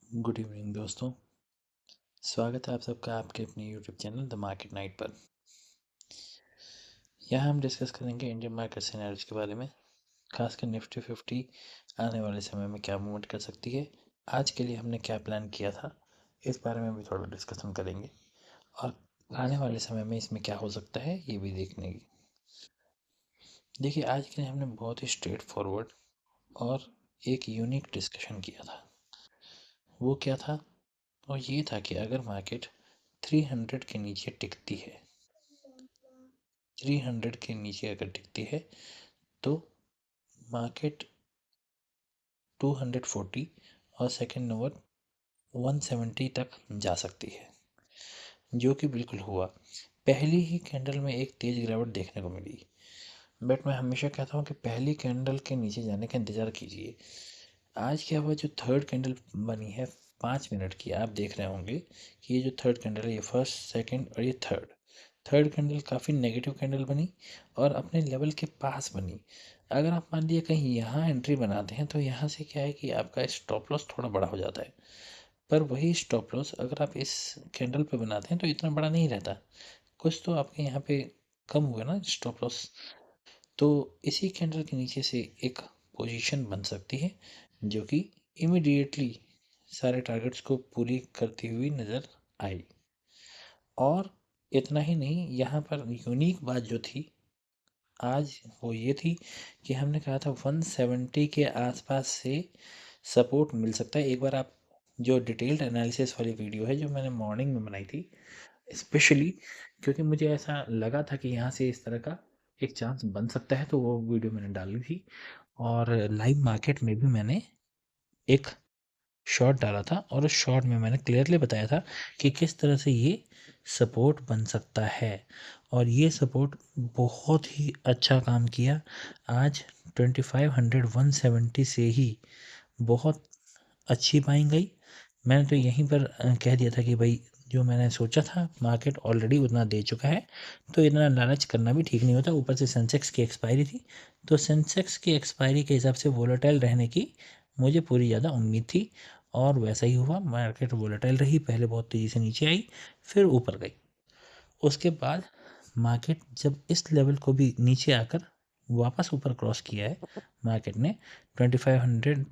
Good evening दोस्तों। स्वागत है आप सबका आपके अपने YouTube channel the market night पर। यहाँ हम डिस्कस करेंगे इंडियन मार्केट सिनेरियोज के बारे में, खासकर निफ्टी 50 आने वाले समय में क्या मूवमेंट कर सकती है। आज के लिए हमने क्या प्लान किया था, इस बारे में भी थोड़ा डिस्कशन करेंगे और आने वाले समय में इसमें क्या हो सकता है ये भी देखने की। देखिए, आज के लिए हमने बहुत ही स्ट्रेट फॉरवर्ड और एक यूनिक डिस्कशन किया था। वो क्या था? और ये था कि अगर मार्केट 300 के नीचे टिकती है, 300 के नीचे अगर टिकती है तो मार्केट 240 और सेकंड नंबर 170 तक जा सकती है, जो कि बिल्कुल हुआ। पहली ही कैंडल में एक तेज गिरावट देखने को मिली, बट मैं हमेशा कहता हूँ कि पहली कैंडल के नीचे जाने का इंतज़ार कीजिए। आज क्या हुआ, जो थर्ड कैंडल बनी है 5 मिनट की, आप देख रहे होंगे कि ये जो थर्ड कैंडल है, ये फर्स्ट सेकंड और ये थर्ड थर्ड कैंडल काफ़ी नेगेटिव कैंडल बनी और अपने लेवल के पास बनी। अगर आप मान लिया कहीं यहाँ एंट्री बनाते हैं तो यहाँ से क्या है कि आपका स्टॉप लॉस थोड़ा बड़ा हो जाता है, पर वही स्टॉप लॉस अगर आप इस कैंडल पे बनाते हैं तो इतना बड़ा नहीं रहता। कुछ तो आपके यहाँ पे कम हुआ ना स्टॉप लॉस। तो इसी कैंडल के नीचे से एक पोजीशन बन सकती है जो कि इमिडिएटली सारे टारगेट्स को पूरी करती हुई नज़र आई। और इतना ही नहीं, यहाँ पर यूनिक बात जो थी आज वो ये थी कि हमने कहा था 170 के आसपास से सपोर्ट मिल सकता है। एक बार आप जो डिटेल्ड एनालिसिस वाली वीडियो है जो मैंने मॉर्निंग में बनाई थी, स्पेशली क्योंकि मुझे ऐसा लगा था कि यहाँ से इस तरह का एक चांस बन सकता है, तो वो वीडियो मैंने डाली थी। और लाइव मार्केट में भी मैंने एक शॉट डाला था और उस शॉट में मैंने क्लियरली बताया था कि किस तरह से ये सपोर्ट बन सकता है। और ये सपोर्ट बहुत ही अच्छा काम किया। आज 2500 170 से ही बहुत अच्छी बाइंग गई। मैंने तो यहीं पर कह दिया था कि भाई, जो मैंने सोचा था मार्केट ऑलरेडी उतना दे चुका है, तो इतना लालच करना भी ठीक नहीं होता। ऊपर से सेंसेक्स की एक्सपायरी थी, तो सेंसेक्स की एक्सपायरी के हिसाब से वोलेटाइल रहने की मुझे पूरी ज़्यादा उम्मीद थी और वैसा ही हुआ। मार्केट वोलेटाइल रही, पहले बहुत तेज़ी से नीचे आई, फिर ऊपर गई। उसके बाद मार्केट जब इस लेवल को भी नीचे आकर वापस ऊपर क्रॉस किया है, मार्केट ने 2500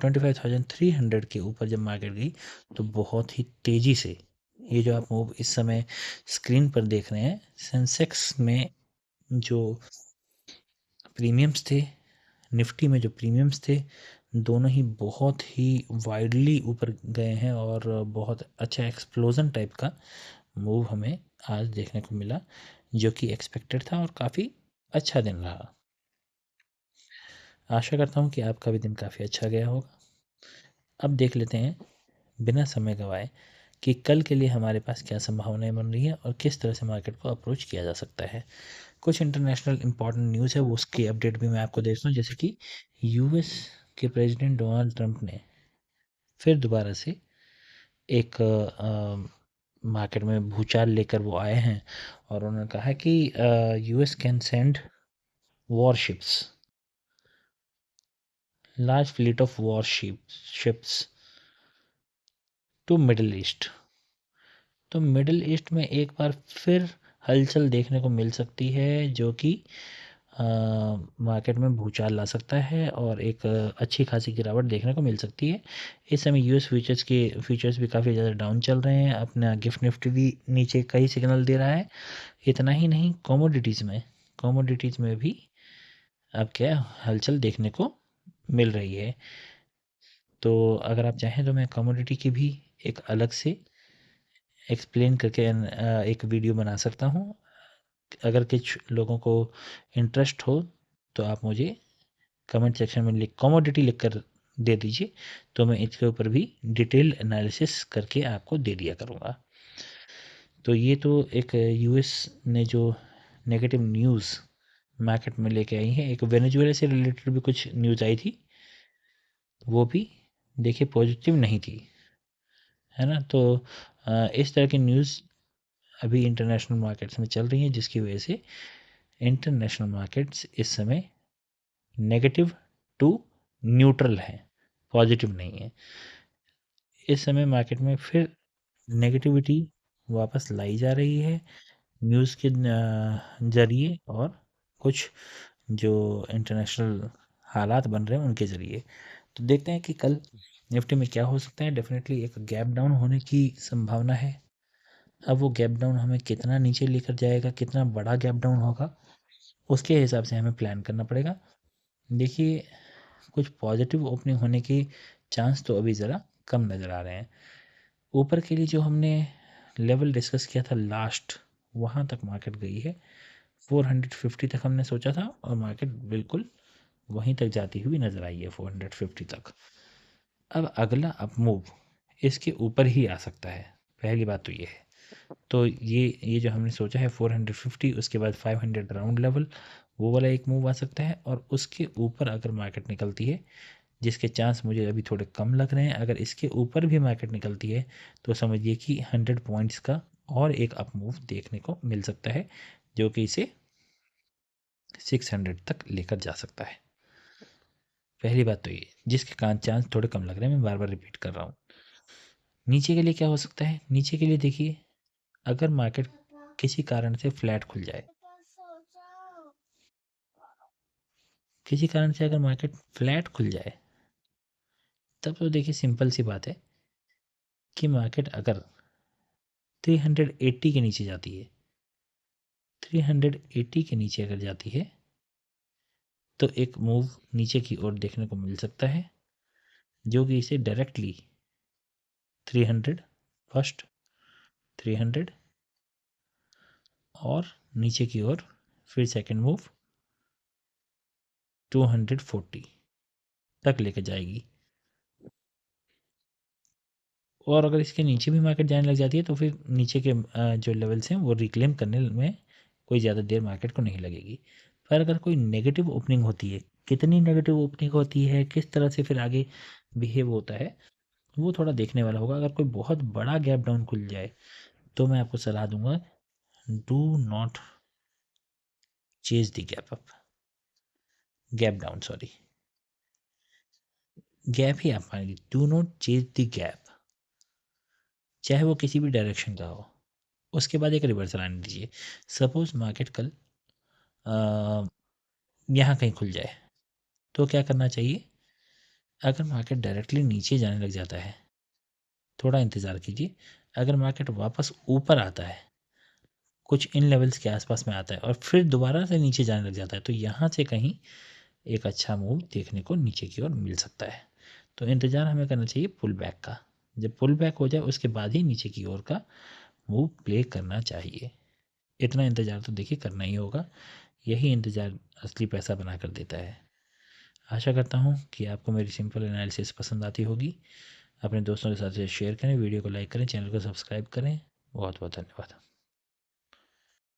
25,300 के ऊपर जब मार्केट गई तो बहुत ही तेज़ी से, ये जो आप मूव इस समय स्क्रीन पर देख रहे हैं, सेंसेक्स में जो प्रीमियम्स थे, निफ्टी में जो प्रीमियम्स थे, दोनों ही बहुत ही वाइडली ऊपर गए हैं और बहुत अच्छा एक्सप्लोजन टाइप का मूव हमें आज देखने को मिला, जो कि एक्सपेक्टेड था और काफ़ी अच्छा दिन रहा। आशा करता हूँ कि आपका भी दिन काफ़ी अच्छा गया होगा। अब देख लेते हैं बिना समय गंवाए कि कल के लिए हमारे पास क्या संभावनाएं बन रही हैं और किस तरह से मार्केट को अप्रोच किया जा सकता है। कुछ इंटरनेशनल इंपॉर्टेंट न्यूज़ है, वो उसकी अपडेट भी मैं आपको देता हूँ। जैसे कि यूएस के प्रेसिडेंट डोनाल्ड ट्रंप ने फिर दोबारा से एक मार्केट में भूचाल लेकर वो आए हैं और उन्होंने कहा है कि US can send warships, large fleet of warships to Middle East. तो मिडिल ईस्ट में एक बार फिर हलचल देखने को मिल सकती है, जो कि मार्केट में भूचाल ला सकता है और एक अच्छी खासी गिरावट देखने को मिल सकती है। इस समय यूएस फ्यूचर्स भी काफ़ी ज़्यादा डाउन चल रहे हैं, अपना गिफ्ट निफ्टी भी नीचे का ही सिग्नल दे रहा है। इतना ही नहीं, कमोडिटीज़ में भी अब क्या हलचल देखने को मिल रही है। तो अगर आप चाहें तो मैं कमोडिटी की भी एक अलग से एक्सप्लेन करके एक वीडियो बना सकता हूँ। अगर कुछ लोगों को इंटरेस्ट हो तो आप मुझे कमेंट सेक्शन में कमोडिटी लिख कर दे दीजिए, तो मैं इसके ऊपर भी डिटेल एनालिसिस करके आपको दे दिया करूँगा। तो ये तो एक यूएस ने जो नेगेटिव न्यूज़ मार्केट में लेके आई है। एक वेनेजुएला से रिलेटेड भी कुछ न्यूज़ आई थी, वो भी देखिए पॉजिटिव नहीं थी, है ना। तो इस तरह की न्यूज़ अभी इंटरनेशनल मार्केट्स में चल रही हैं, जिसकी वजह से इंटरनेशनल मार्केट्स इस समय नेगेटिव टू न्यूट्रल है, पॉजिटिव नहीं है। इस समय मार्केट में फिर नेगेटिविटी वापस लाई जा रही है न्यूज़ के ज़रिए और कुछ जो इंटरनेशनल हालात बन रहे हैं उनके ज़रिए। तो देखते हैं कि कल निफ्टी में क्या हो सकता है। डेफिनेटली एक गैप डाउन होने की संभावना है। अब वो गैप डाउन हमें कितना नीचे लेकर जाएगा, कितना बड़ा गैप डाउन होगा, उसके हिसाब से हमें प्लान करना पड़ेगा। देखिए, कुछ पॉजिटिव ओपनिंग होने की चांस तो अभी ज़रा कम नज़र आ रहे हैं। ऊपर के लिए जो हमने लेवल डिस्कस किया था लास्ट, वहाँ तक मार्केट गई है। 450 तक हमने सोचा था और मार्केट बिल्कुल वहीं तक जाती हुई नज़र आई है 450 तक। अब अगला अप मूव इसके ऊपर ही आ सकता है, पहली बात तो ये है। तो ये जो हमने सोचा है 450, उसके बाद 500 राउंड लेवल, वो वाला एक मूव आ सकता है। और उसके ऊपर अगर मार्केट निकलती है, जिसके चांस मुझे अभी थोड़े कम लग रहे हैं, अगर इसके ऊपर भी मार्केट निकलती है तो समझिए कि 100 पॉइंट्स का और एक अप मूव देखने को मिल सकता है, जो कि इसे 600 तक लेकर जा सकता है। पहली बात तो ये, जिसके कारण चांस थोड़े कम लग रहे हैं, मैं बार बार रिपीट कर रहा हूँ। नीचे के लिए क्या हो सकता है? नीचे के लिए देखिए, अगर मार्केट किसी कारण से फ्लैट खुल जाए, किसी कारण से अगर मार्केट फ्लैट खुल जाए, तब तो देखिए सिंपल सी बात है कि मार्केट अगर 380 के नीचे जाती है, 380 के नीचे अगर जाती है, तो एक मूव नीचे की ओर देखने को मिल सकता है, जो कि इसे डायरेक्टली 300 फर्स्ट, 300 और नीचे की ओर फिर सेकंड मूव 240 तक लेकर जाएगी। और अगर इसके नीचे भी मार्केट जाने लग जाती है तो फिर नीचे के जो लेवल्स हैं वो रिक्लेम करने में कोई ज़्यादा देर मार्केट को नहीं लगेगी। पर अगर कोई नेगेटिव ओपनिंग होती है, कितनी नेगेटिव ओपनिंग होती है, किस तरह से फिर आगे बिहेव होता है, वो थोड़ा देखने वाला होगा। अगर कोई बहुत बड़ा गैप डाउन खुल जाए तो मैं आपको सलाह दूंगा, do not chase the gap up, gap down sorry, gap ही आप मानेंगे, do not chase the gap, चाहे वो किसी भी डायरेक्शन का हो। उसके बाद एक रिवर्सल आने दीजिए। सपोज मार्केट कल यहाँ कहीं खुल जाए, तो क्या करना चाहिए? अगर मार्केट डायरेक्टली नीचे जाने लग जाता है, थोड़ा इंतज़ार कीजिए। अगर मार्केट वापस ऊपर आता है, कुछ इन लेवल्स के आसपास में आता है और फिर दोबारा से नीचे जाने लग जाता है, तो यहाँ से कहीं एक अच्छा मूव देखने को नीचे की ओर मिल सकता है। तो इंतज़ार हमें करना चाहिए पुल बैक का। जब पुल बैक हो जाए उसके बाद ही नीचे की ओर का मूव प्ले करना चाहिए। इतना इंतज़ार तो देखिए करना ही होगा, यही इंतज़ार असली पैसा बना कर देता है। आशा करता हूँ कि आपको मेरी सिंपल एनालिसिस पसंद आती होगी। अपने दोस्तों के साथ शेयर करें, वीडियो को लाइक करें, चैनल को सब्सक्राइब करें। बहुत बहुत धन्यवाद।